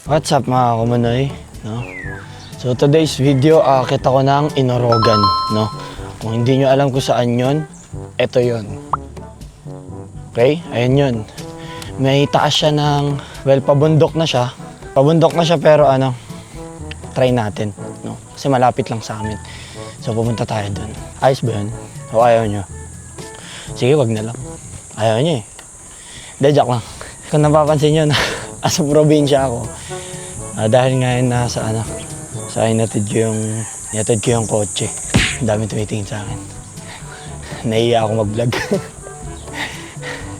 What's up mga kumanoy, no? So today's video, akit ako ng Inorogan, no? Kung hindi nyo alam kung saan yun, eto yun. Okay? Ayan yun. May taas siya ng, well, pabundok na siya. Pabundok na siya pero ano, try natin, no? Kasi malapit lang sa amin. So pumunta tayo dun. Ayos ba yun? O ayaw nyo? Sige, wag na lang. Ayaw nyo eh. Hindi, joke lang. Kung napapansin nyo na asa probinsya ako, dahil ngayon nasa ano, sa inatid ko yung kotse. Ang dami tumitingin sa akin. Nahiya ako mag-vlog.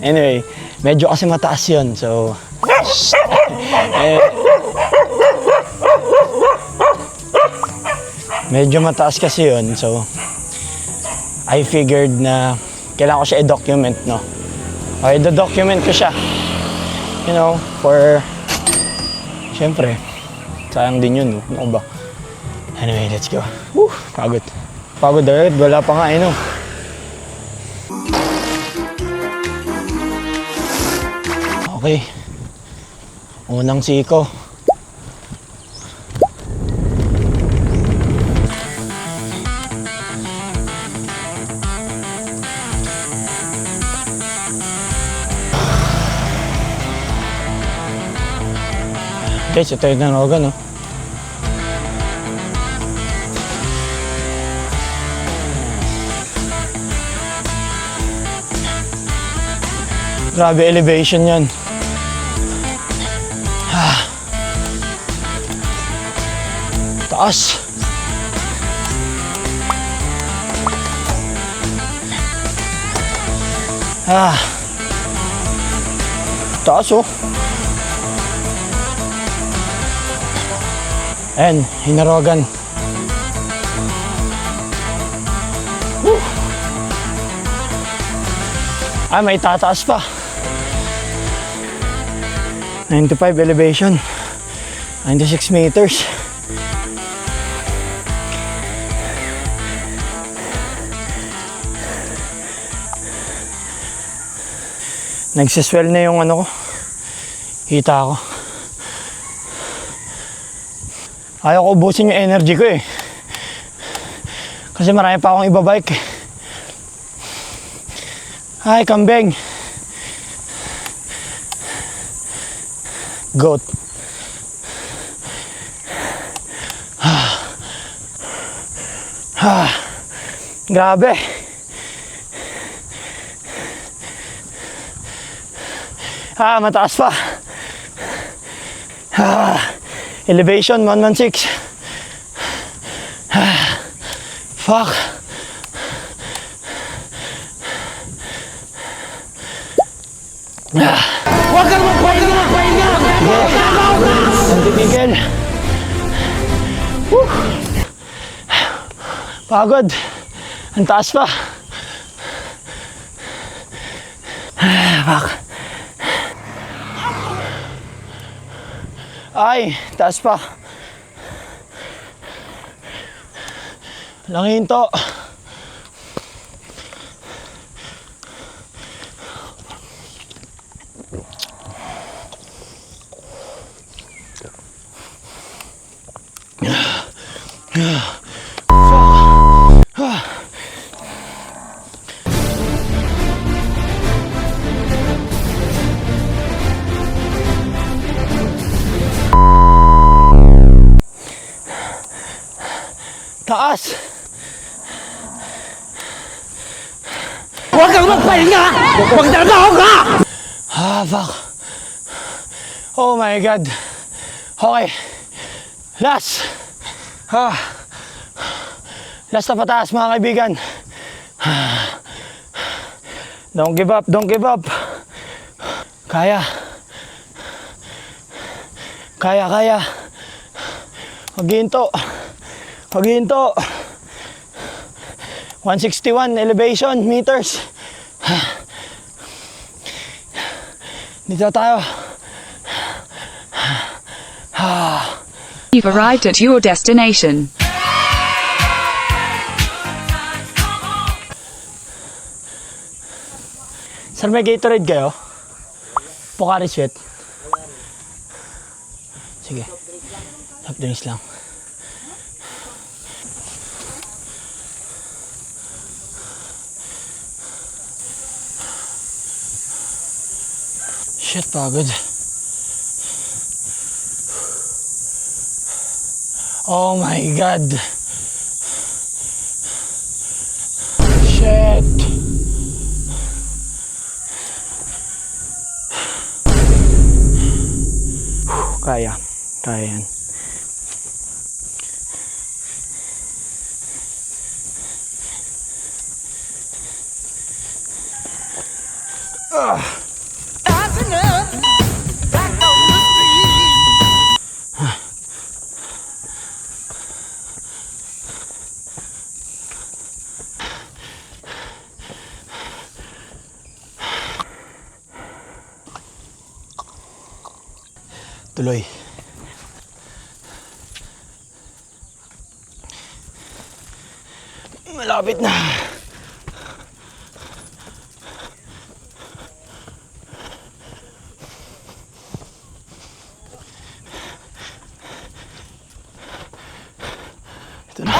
Anyway, medyo kasi mataas yun, so medyo mataas kasi yun, so I figured na kailangan ko siya i-document, no? Okay, i-document ko siya. You know, for siyempre, sayang din yun, no? Ano ba? Anyway, let's go. Woo, pagod. Pagod agad, wala pa nga, no? Okay. Unang siko. Guys, ito yung Inorogan, no? Grabe elevation yan. Taas. Taas, oh. Ayan, Inorogan. Woo! May tataas pa. 95 elevation. 96 meters. Nagsiswell na yung ano ko. Hita ko. Ayaw ko ubusin yung energy ko eh. Kasi marami pa akong ibabike. Hi, kambing. Goat. Grabe. Mataas pa. Elevation 116. Fuck. Huwag ka naman pahinga! Ang tibigil. Pagod. Ang taas pa. Fuck. Ay, taas pa. Walang hinto. Taas! Huwag kang magpahinga! Magtrabaho ka! Fuck. Oh my God. Okay. Last. Last na pataas mga kaibigan. Don't give up, don't give up. Kaya. Kaya. Maghinto. 161 elevation meters. Dito tayo. You've arrived at your destination. Sir, may Gatorade kayo? Pocari Sweat. Sige. Soft drinks lang. Shit, pagod. Oh my God. Shit. Kaya. Kaya yan. Tuloy. Malapit na. Ito na.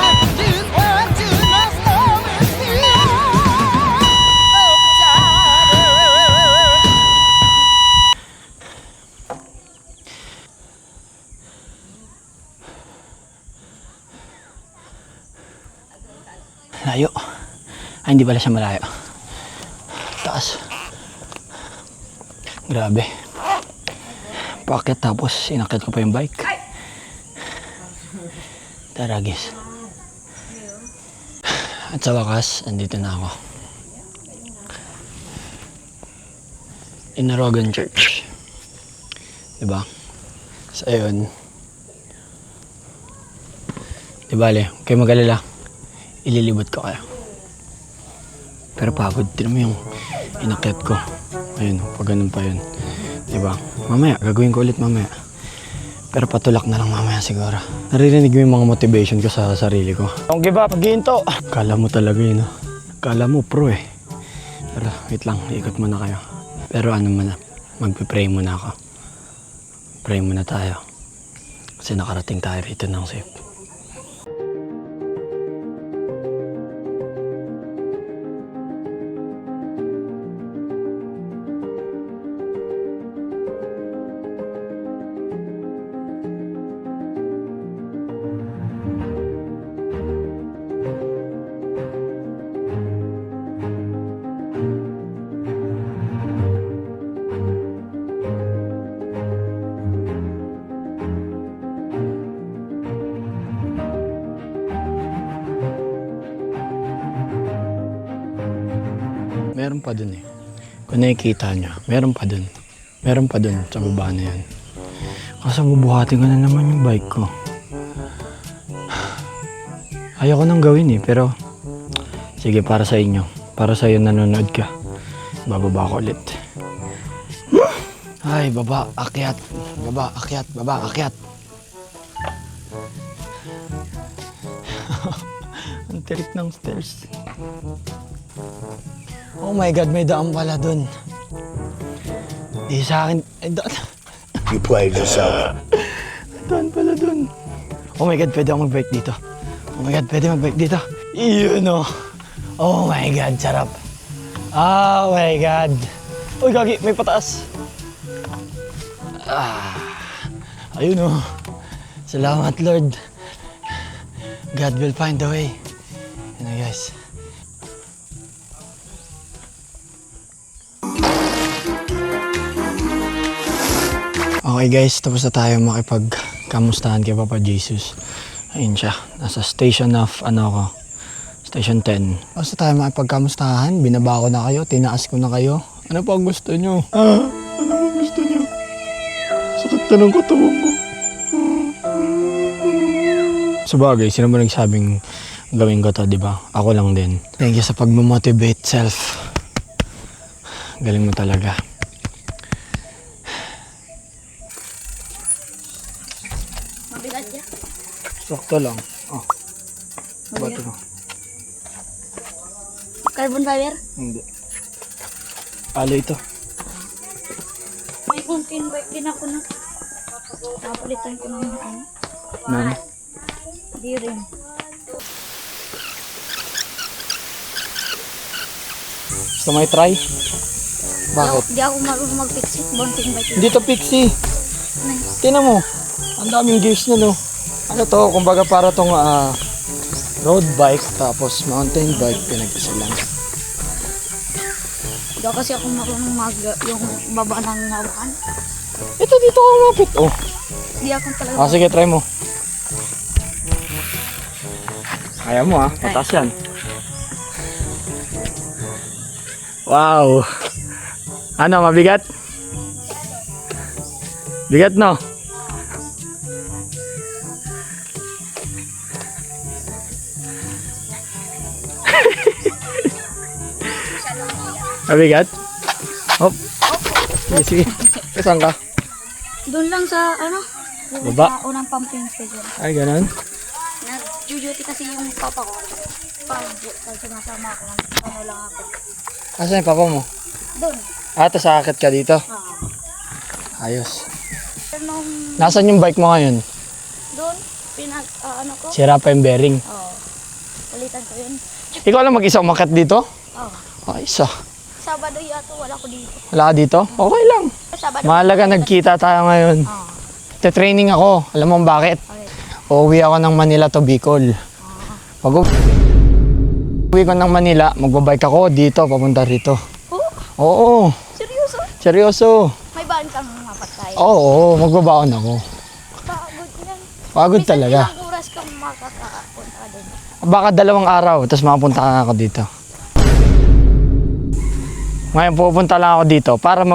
Layo. Ay, hindi pala siya malayo. Taas. Grabe. Paket tapos inakit ko pa yung bike. Taragis. At sa wakas, andito na ako. Inarogan Church. Diba? So, ayun. Di bale, kayo mag-alala. Ililibot ko kayo. Pero pagod. Tinan mo yung inakyat ko. Ayun, pag ganun pa yun. Diba? Mamaya, gagawin ko ulit mamaya. Pero patulak na lang mamaya siguro. Naririnig mo yung mga motivation ko sa sarili ko. Don't give up, ginto! Kala mo talaga yun, no? Kala mo pro eh. Pero wait lang, ikot muna kayo. Pero ano muna, magpipray muna ako. Pray muna tayo. Kasi nakarating tayo rito ng safe. Meron pa dun eh. Kung nakikita nyo, meron pa dun. Meron pa dun sa baba na yan. Kasi bubuhatin ko na naman yung bike ko. Ayaw ko nang gawin eh, pero sige, para sa inyo. Para sa iyo nanonood ka. Bababa ko ulit. Ay, baba, akyat. Baba, akyat, baba, akyat. Ang tirik ng stairs. Oh my God, may daan pala dun. Di sa akin, ay daan. You played yourself. May daan pala dun. Oh my God, pwede ako mag-bike dito. Oh my God, pwede mag-bike dito. Iyon o. Oh my God, sarap. Oh my God. Uy, gagi, may pataas. Ayun o. Salamat, Lord. God will find the way. Yun na, guys. Okay guys, tapos na tayo makipagkamustahan kay Papa Jesus. Ayun siya, nasa station of station 10. Tapos na tayo makipagkamustahan, binaba ko na kayo, tinaas ko na kayo. Ano pa ang gusto nyo? Ano pa gusto nyo? Sakit na ng katawan ko. Sabagay, sino ba nagsabing gawin ko to, di ba? Ako lang din. Thank you sa pag-motivate self. Galing mo talaga. Mabigat ya? Sakto lang. Oh. Bato mo. Carbon fiber? Hindi. Alo ito. May mountain bike din ako na. Napalitan ko ng ano. Nan. Di rin. Gusto mo i-try? Bakit? Di ako marunong mag-fix it. Bonting bike. Dito pixie. Tingnan mo. Ang daming gears na no. Ano to? Kumbaga para tong road bike tapos mountain bike pinag-isa lang. Di kasi ako marunong yung baba ng hawakan. Ito dito ako lumapit. Oh. Di ako talaga. Sige, try mo. Kaya mo mataas yan. Wow. Ano, mabigat? Bigat no? Mabigat? Hop. Sige. Saan ka? Doon lang sa ano? Baba? Sa unang pumping station. Ay, ganun. Nag-duty kasi yung papa ko. Pag sumasama ako, ano lang ako. Asan yung papa mo? Doon. Tapos sakit ka dito? Ayos. Nung Nasaan yung bike mo ngayon? doon, ano ko? Sira pa yung bearing. Oo. Ulitan ko yun. Ikaw lang mag-isa umakyat dito? Oo. Ayos ah. Sabado yata, wala ko dito. Wala ka dito? Okay lang. Sabado. Mahalaga nagkita tayo ngayon. Oo. Te-training ako. Alam mo bakit? Okay. Uuwi ako ng Manila to Bicol. Pag uwi ko ng Manila, magbabike ako dito, papunta rito. Oh, Oo. seryoso? Seryoso. May bahan kang mapatay. Oo, magbabaon ako. Pagod yan. Pagod Minsan talaga. ilang oras kang makakapunta doon. Baka 2 araw, tapos makapunta ako dito. Ngayon pupunta lang ako dito para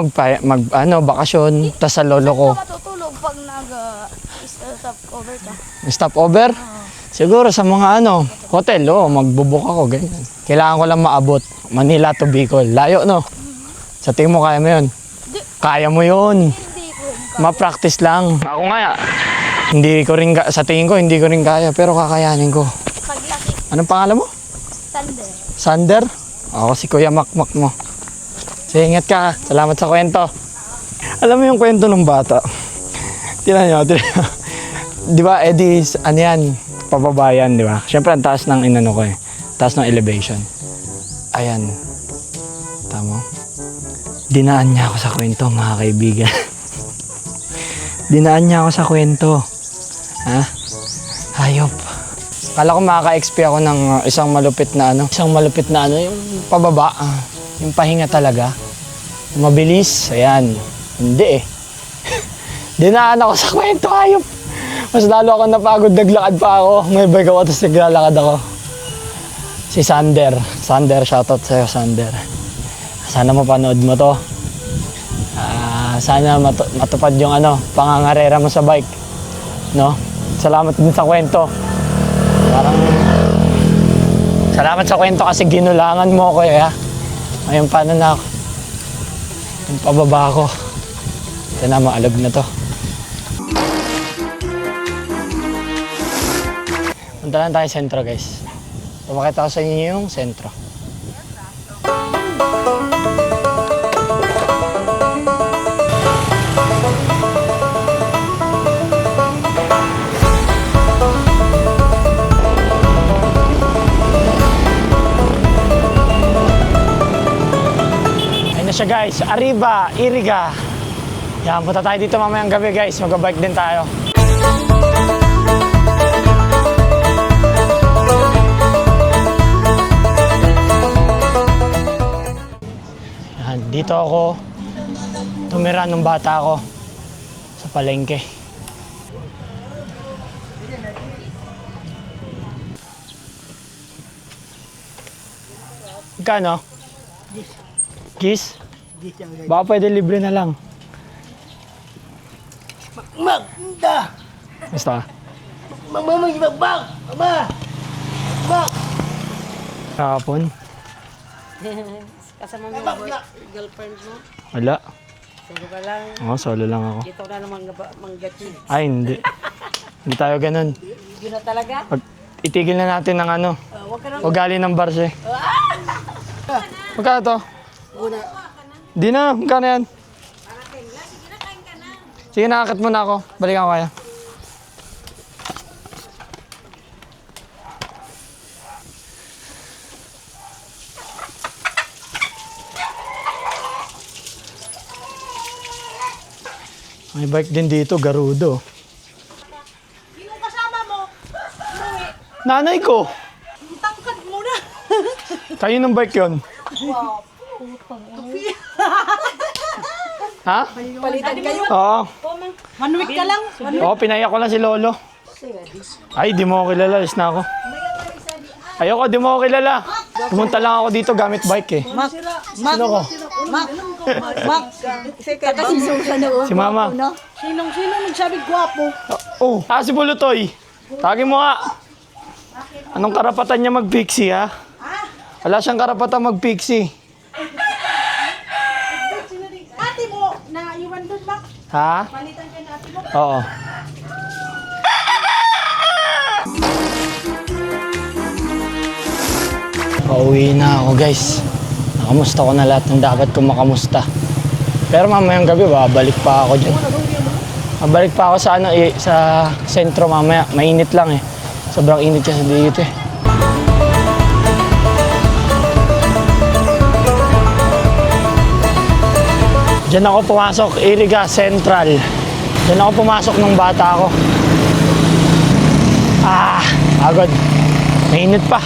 bakasyon, tas sa lolo ko. Saan ka matutulog pag nag-stop over ka? Stop over? Siguro sa mga hotel, magbubuk ako, ganyan. Kailangan ko lang maabot. Manila to Bicol. Layo, no? Sa tingin mo, kaya mo yun? Kaya mo yun. Hindi ko yun. Ma-practice lang. Ako nga, sa tingin ko, hindi ko rin kaya, pero kakayanin ko. Paglaki, Anong pangalan mo? Sander. Sander? Ako si Kuya Makmak mo. Sige, ingat ka. Salamat sa kwento. Alam mo yung kwento ng bata? Tingnan nyo. Di ba, ano yan? Pababayan, di ba? Siyempre, ang taas ng ko eh. Taas ng elevation. Ayan. Tama. Dinaan niya ako sa kwento, mga kaibigan. Dinaan niya ako sa kwento. Ha? Hayop. Kala ko makaka-XP ako ng isang malupit na yung pababa. Yung pahinga talaga. Mabilis. Ayan. Hindi eh. Dinaan ako sa kwento, hayop. Mas lalo ako napagod, naglakad pa ako. May bike ako, tapos naglalakad ako. Si Sander. Sander, shoutout sa'yo, Sander. Sana mapanood mo to. Sana matupad yung pangangarera mo sa bike. No? Salamat din sa kwento. Salamat sa kwento kasi ginulangan mo ako eh. Ngayon paano na ako? Yung pababa ako. Ito na, maalog na to. Punta lang tayo sentro, guys. Pumakita ko sa inyo yung sentro. Ayun na siya, guys. Arriba, Iriga. Yan, punta tayo dito mamayang gabi, guys. Mag-bike din tayo. Dito ako tumira nung bata ako sa palengke. Magkano? Gis? Baka pwede libre na lang. Magda! Basta? Mama! Kahapon? Kasama mo girlfriend mo? Wala. Solo ka lang. Oo, solo lang ako. Dito na naman manggati. Ay, hindi. Hindi tayo ganun. Yun na talaga? Itigil na natin ng Huwag ka nang... ugali ng barse. Magkano to? Una. Di na, magkano yan? Sige, nakakit mo na ako. Balikan ko kaya. May bike din dito, Garudo. Sino kasama mo? Nanay ko! Tangkad mo na. Kayo ng bike yon. Ha? Palitan kayo. Oo. Manwik ka lang. Oo, pinaya ko lang si Lolo. Ay, di mo ako kilala. Alis na ako. Ayoko, di mo ako kilala. Pumunta lang ako dito gamit bike eh. Mak. Sino ko? Mak. Mak. Kasi susa na Si Mama. Sino nagsabi gwapo? Oh, si Bulutoy. Tagin mo nga. Anong karapatan niya mag-pixie ha? Wala siyang karapatan mag-pixie. Ate mo, naiwan doon, Mak. Ha? Palitan ka na ate mo. Oo. Pauwi na ako guys. Nakamusta ko na lahat ng dapat kong makamusta. Pero mamayang gabi babalik pa ako dyan. Babalik pa ako sa sa sentro mamaya. Mainit lang eh. Sobrang init kasi dito eh. Diyan ako pumasok, Iriga Central. Diyan ako pumasok nung bata ako. Agad. Mainit pa.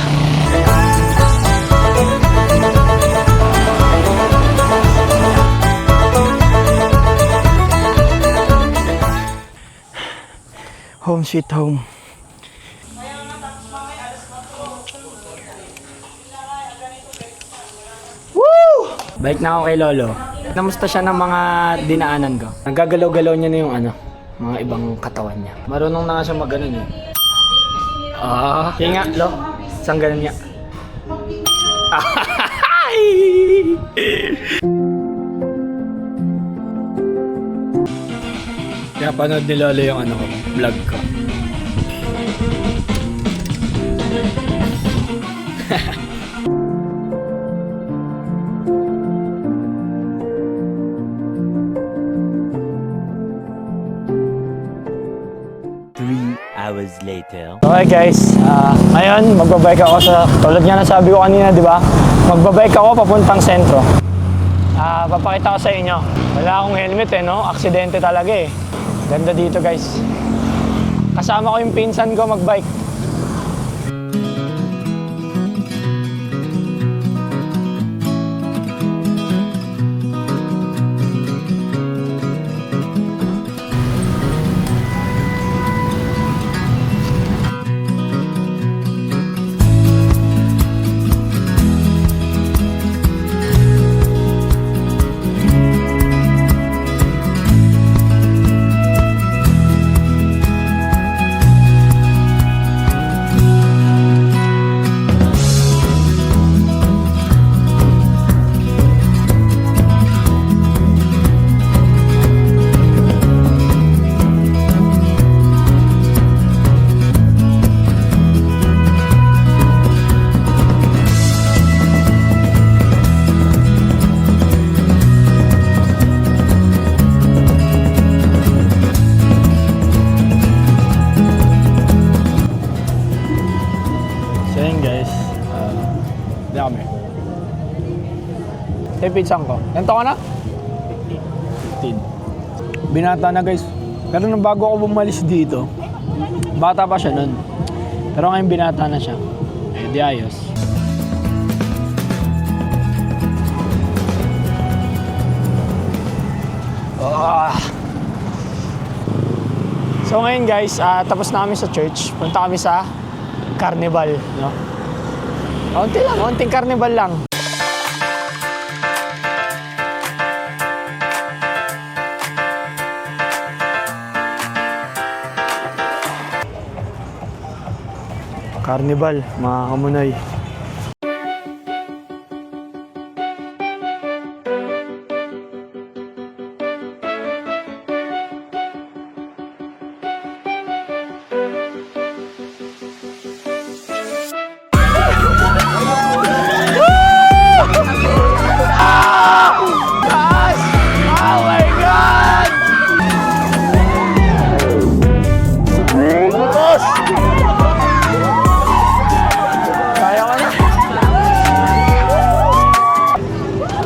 Home sweet home. Woo! Balik na ako kay Lolo. Namusta siya ng mga dinaanan ko. Nagagalaw-galaw niya na yung mga ibang katawan niya. Marunong na nga siya mag-ganon eh. Sige nga, Lo. Isang ganon niya. Kaya panood ni Lolo yung vlog ko. Hours later. Okay guys, ngayon magbabike ako sa, tulad nga nasabi ko kanina, di ba? Magbabike ako papuntang sentro. Papakita ko sa inyo. Wala akong helmet eh, no? Aksidente talaga eh. Ganda dito guys. Kasama ko yung pinsan ko magbike. Kami. Yung pinsang ko. Ganito ka na? 15. Binata na guys. Pero nung bago ako bumalis dito, bata pa siya nun. Pero ngayon binata na siya. Eh di ayos. So ngayon guys, tapos na kami sa church. Punta kami sa carnival, no? Konti lang, konting carnival lang. Carnival, mga kamunay.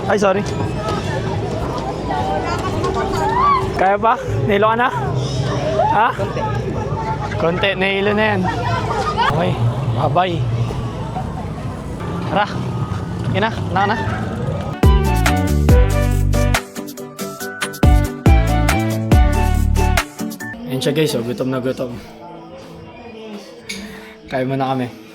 Ay, sorry. Kaya pa? Nahilo ka na? Ha? Konti. Nahilo na yan. Okay. Bye-bye. Tara. Yun na. Wala ka na. Ayun siya guys, oh. Gutom na gutom. Kaya mo na kami.